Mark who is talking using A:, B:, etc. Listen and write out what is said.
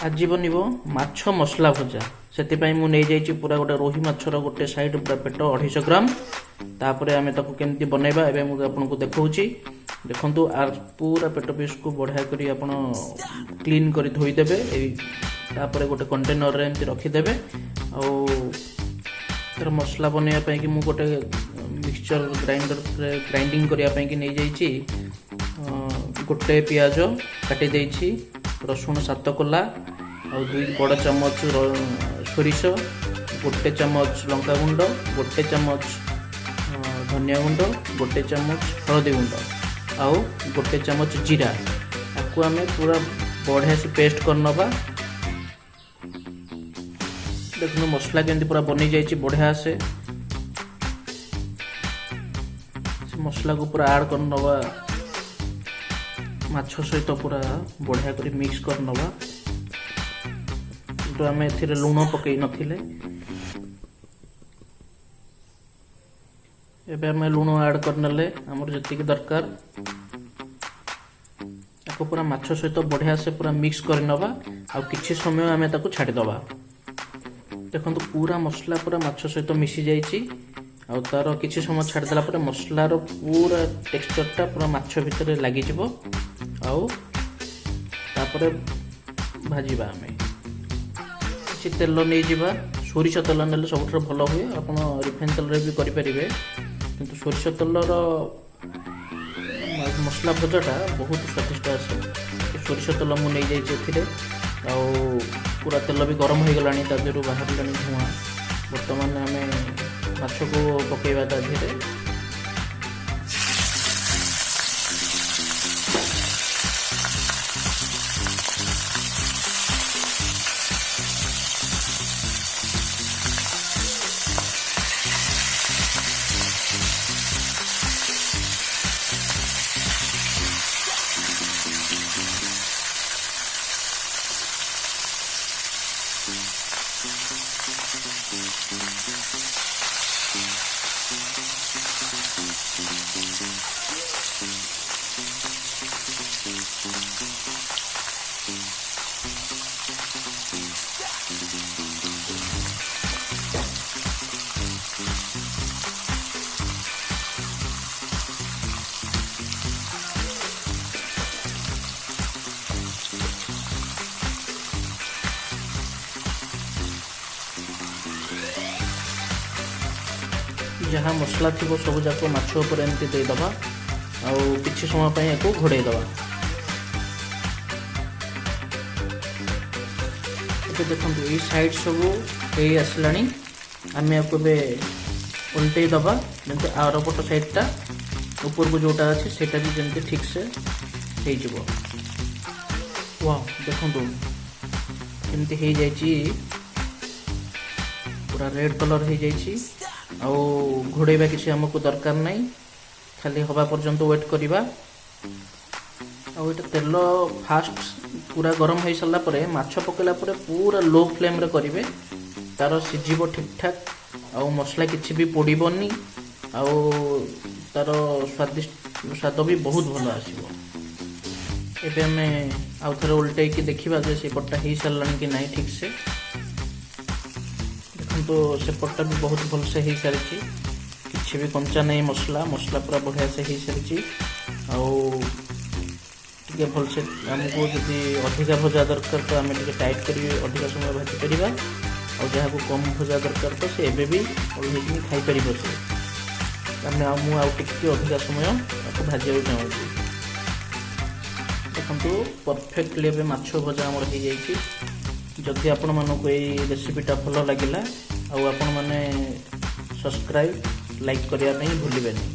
A: आज बनब माछ मसला भजा से मु नहीं जाइए पूरा गोटे रोही माछर गोटे साइड पूरा पेट 250 ग्राम तापर आम केमती बनैबा एवं मुझे आपको देखा देखु पूरा पेट पीस को बढ़िया कर क्लीन कर धोईदेवे तापर गोटे कंटेनर एमती रखिदेवे आर मसला बनवाई कि मुझे गोटे मिक्सचर ग्राइंडिंग करने की नहीं जाइए गोटे पियाज काटी देछि रसुण 7 कोला और 2 बड़ चमच सोरिष गोटे चमच लंका गुंड गोटे चमच धनिया गुंड गोटे चमच हलदी गुंड आउ गोटे चमच जीरा आपको आम पूरा बढ़िया से पेस्ट करनबा देखो मसला केमती पूरा बनी जाइए बढ़िया से मसला को पूरा ऐड करनबा माछ सहित पूरा बढ़िया कर मिक्स करनबा तो आम ए लुण पकई नथिले एबे आम लुण ऐड करनेले हमर जति दरकार आपको पूरा माछ सहित बढ़िया से पूरा मिक्स करनबा आ किछि समय आम ताको छाड़ी दबा देखो पूरा मसला पूरा माछ सहित मिसी जाइछि आ तार किछि समय छाड़ी देला पर मसलार पूरा टेक्सचरटा पूरा माछ भितर लागि जिवो आउ तापर भाजिबा आमे किछि तेल नहीं जिबा सोरिष तेल नेले सबठर भल हुए आपण रिफाइन तेल रे भी करि परिबे किंतु सोरिष तेलर मसला भजाटा बहुत स्वादिष्ट आसे सोरिष तेल मु नहीं जाइए एथिरे आउ पूरा तेल भी गरम हो गलानी ता देरु बाहर लानी धुआं वर्तमान आमे माछ को पकेबा ता धीरे जहाँ मसला थी सब जाक माछ उपर एमती देदबा आउ किछि समय पई एको घोड़े दबा एबे देखंतु ए साइड सब हे आसलानी आमे आपको बे उल्टे दबा जंते आर पट साइडटा ऊपर को जोटा अछि सेटा भी जंते ठीक से हे जिवो वाह देखंतु एमती हे जाइछि पूरा रेड कलर हे जाइछि आउ घोड़ेबा किसी हमको दरकार नहीं खाली हवा पर्यंत वेट करिबा आउ एटा तेल फास्ट पूरा गरम हो सारा पर माछ पकेला पर पूरा लो फ्लेम रे करिवे तार सिजिबो ठीक ठाक आउ मसला किछि भी पोड़ीबनी आउ तार स्वाद भी बहुत भल आसीबो एबे हमें आउ थरे उल्टे की देखिबा जे से पट्टा ही सारलानी कि नहीं ठीक से तो सेपटा भी बहुत भल से हो सारी किसी भी कंचा नहीं मसला मसला पूरा बढ़िया से हो सारी आगे भल से आमको जदि अधिका भजा दरकार तो आम टाइट कर अधिका समय भाजी पार और जहाँ को कम भजा दरकार तो सी एवं भी ओल्हे खाईपर से मुझे अधिका समय आपको भाजा चाहूँगी देखो परफेक्टली ए माछ भजा आमर हो जाइए जदि आपण मानक ये रेसिपीटा भल लगिला आ आपण मैंने सब्सक्राइब लाइक करने भूलिए नहीं।